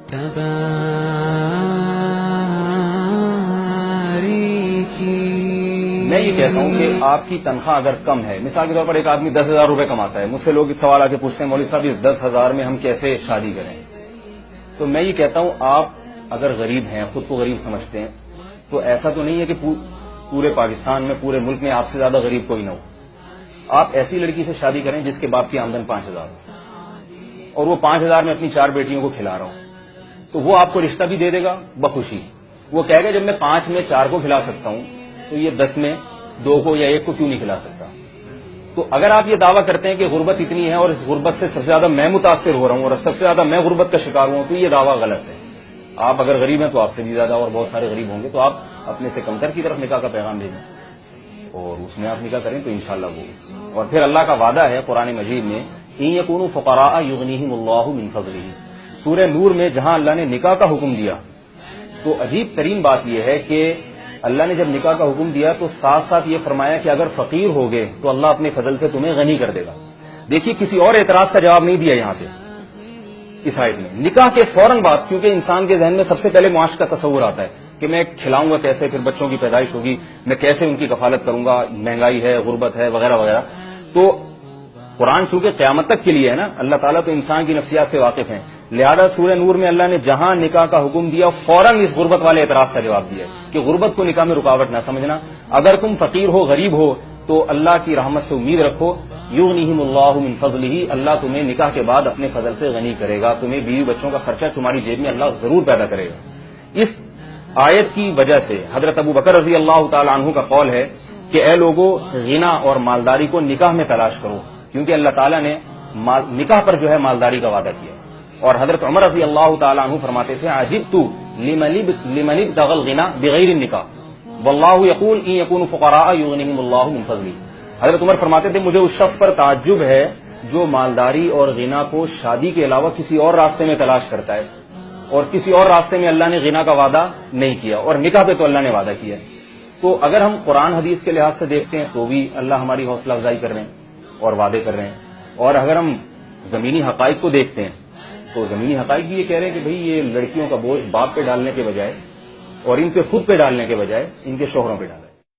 میں یہ کہتا ہوں کہ آپ کی تنخواہ اگر کم ہے، مثال کے طور پر ایک آدمی 10,000 روپے کماتا ہے، مجھ سے لوگ اس سوال آ کے پوچھتے ہیں مولوی صاحب اس 10,000 میں ہم کیسے شادی کریں؟ تو میں یہ کہتا ہوں آپ اگر غریب ہیں، خود کو غریب سمجھتے ہیں، تو ایسا تو نہیں ہے کہ پورے پاکستان میں، پورے ملک میں آپ سے زیادہ غریب کوئی نہ ہو. آپ ایسی لڑکی سے شادی کریں جس کے باپ کی آمدن 5,000 اور وہ 5,000 میں اپنی 4 بیٹیوں کو کھلا رہا ہوں، تو وہ آپ کو رشتہ بھی دے دے گا بخوشی. وہ کہے گا جب میں 5 میں 4 کو کھلا سکتا ہوں تو یہ 10 میں 2 کو یا 1 کو کیوں نہیں کھلا سکتا؟ تو اگر آپ یہ دعویٰ کرتے ہیں کہ غربت اتنی ہے اور اس غربت سے سب سے زیادہ میں متاثر ہو رہا ہوں اور سب سے زیادہ میں غربت کا شکار ہوں، تو یہ دعویٰ غلط ہے. آپ اگر غریب ہیں تو آپ سے بھی زیادہ اور بہت سارے غریب ہوں گے، تو آپ اپنے سے کمتر کی طرف نکاح کا پیغام بھیجیں اور اس میں آپ نکاح کریں تو انشاءاللہ وہ. اور پھر اللہ کا وعدہ ہے قرآن مجید میں ان یکونوا فقراء یغنیہم اللہ من فضلہ. سورہ نور میں جہاں اللہ نے نکاح کا حکم دیا تو عجیب ترین بات یہ ہے کہ اللہ نے جب نکاح کا حکم دیا تو ساتھ ساتھ یہ فرمایا کہ اگر فقیر ہوگے تو اللہ اپنے فضل سے تمہیں غنی کر دے گا. دیکھیے کسی اور اعتراض کا جواب نہیں دیا یہاں پہ اس آیت میں. نکاح کے فوراً بعد، کیونکہ انسان کے ذہن میں سب سے پہلے معاش کا تصور آتا ہے کہ میں کھلاؤں گا کیسے، پھر بچوں کی پیدائش ہوگی، میں کیسے ان کی کفالت کروں گا، مہنگائی ہے، غربت ہے، وغیرہ وغیرہ. تو قرآن چونکہ قیامت تک کے لیے ہے نا، اللہ تعالیٰ تو انسان کی نفسیات سے واقف ہیں، لہذا سورہ نور میں اللہ نے جہاں نکاح کا حکم دیا فوراً اس غربت والے اعتراض کا جواب دیا کہ غربت کو نکاح میں رکاوٹ نہ سمجھنا. اگر تم فقیر ہو، غریب ہو تو اللہ کی رحمت سے امید رکھو، یغنیہم اللہ من فضلہ، اللہ تمہیں نکاح کے بعد اپنے فضل سے غنی کرے گا، تمہیں بیوی بچوں کا خرچہ تمہاری جیب میں اللہ ضرور پیدا کرے گا. اس آیت کی وجہ سے حضرت ابو بکر رضی اللہ تعالی عنہ کا قول ہے کہ اے لوگو غنا اور مالداری کو نکاح میں تلاش کرو، کیونکہ اللہ تعالیٰ نے نکاح پر جو ہے مالداری کا وعدہ کیا. اور حضرت عمر رضی اللہ تعالی عنہ فرماتے تھے عجبت لمن ابتغى الغنى بغیر النکاح واللہ یقول ان یکونوا فقراء یغنیہم اللہ من فضلہ. حضرت عمر فرماتے تھے مجھے اس شخص پر تعجب ہے جو مالداری اور غنا کو شادی کے علاوہ کسی اور راستے میں تلاش کرتا ہے، اور کسی اور راستے میں اللہ نے غنا کا وعدہ نہیں کیا اور نکاح پہ تو اللہ نے وعدہ کیا. تو اگر ہم قرآن حدیث کے لحاظ سے دیکھتے ہیں تو بھی اللہ ہماری حوصلہ افزائی کر رہے ہیں اور وعدے کر رہے ہیں، اور اگر ہم زمینی حقائق کو دیکھتے ہیں تو زمینی حقائق بھی یہ کہہ رہے ہیں کہ بھئی یہ لڑکیوں کا بوجھ باپ پہ ڈالنے کے بجائے اور ان پہ خود پہ ڈالنے کے بجائے ان کے شوہروں پہ ڈالیں.